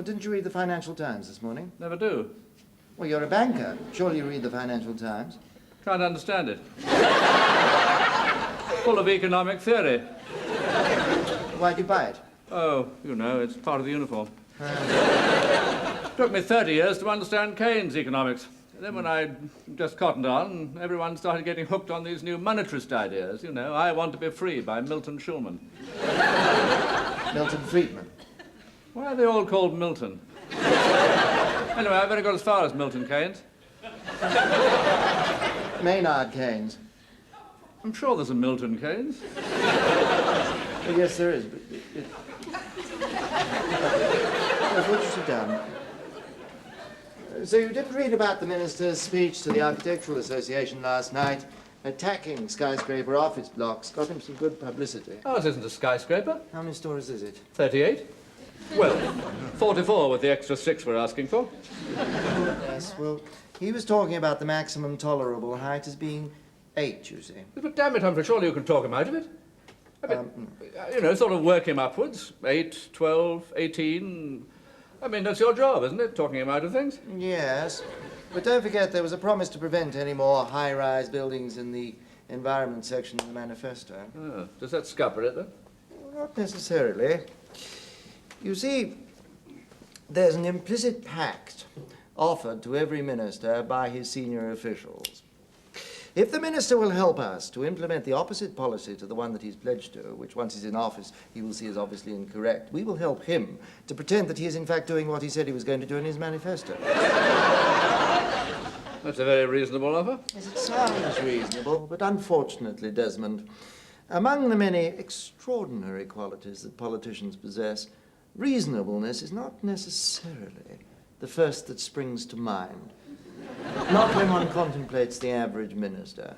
Well, didn't you read the Financial Times this morning? Never do. Well, you're a banker. Surely you read the Financial Times. Can't understand it. Full of economic theory. Why'd you buy it? Oh, you know, it's part of the uniform. Took me 30 years to understand Keynes' economics. Then when I just cottoned on, everyone started getting hooked on these new monetarist ideas. You know, I Want to Be Free by Milton Schulman. Milton Friedman. Why are they all called Milton? Anyway, I've only got as far as Milton Keynes. Maynard Keynes. I'm sure there's a Milton Keynes. Well, yes, there is, but yes, won't you sit down? So you didn't read about the minister's speech to the Architectural Association last night, attacking skyscraper office blocks. Got him some good publicity. Oh, it isn't a skyscraper. How many stories is it? 38. Well, 44 with the extra 6 we're asking for. Yes, well, he was talking about the maximum tolerable height as being 8, you see. But damn it, Humphery, surely you can talk him out of it. I mean, you know, sort of work him upwards. 8, 12, 18... I mean, that's your job, isn't it? Talking him out of things? Yes. But don't forget there was a promise to prevent any more high-rise buildings in the environment section of the manifesto. Oh, does that scupper it, then? Well, not necessarily. You see, there's an implicit pact offered to every minister by his senior officials. If the minister will help us to implement the opposite policy to the one that he's pledged to, which once he's in office he will see as obviously incorrect, we will help him to pretend that he is in fact doing what he said he was going to do in his manifesto. That's a very reasonable offer. Yes, it sounds reasonable, but unfortunately, Desmond, among the many extraordinary qualities that politicians possess, reasonableness is not necessarily the first that springs to mind. Not when one contemplates the average minister.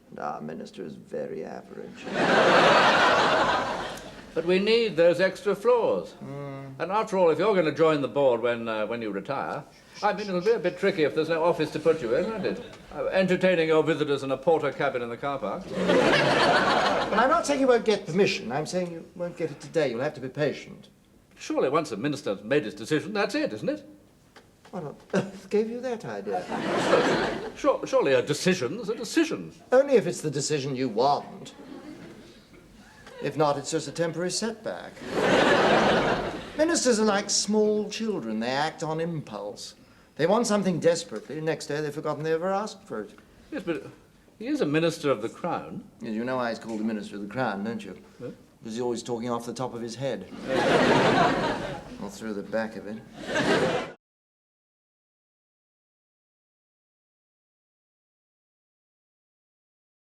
And our minister is very average. But we need those extra floors. And after all, if you're going to join the board when you retire, I mean, it'll be a bit tricky if there's no office to put you in, won't it? Entertaining your visitors in a porter cabin in the car park. And I'm not saying you won't get permission. I'm saying you won't get it today. You'll have to be patient. Surely once a minister's made his decision, that's it, isn't it? What on earth gave you that idea? Surely a decision's a decision. Only if it's the decision you want. If not, it's just a temporary setback. Ministers are like small children. They act on impulse. They want something desperately, and next day they've forgotten they ever asked for it. Yes, but he is a minister of the Crown. Yes, you know why he's called a minister of the Crown, don't you? Huh? Because he's always talking off the top of his head. Or through the back of it.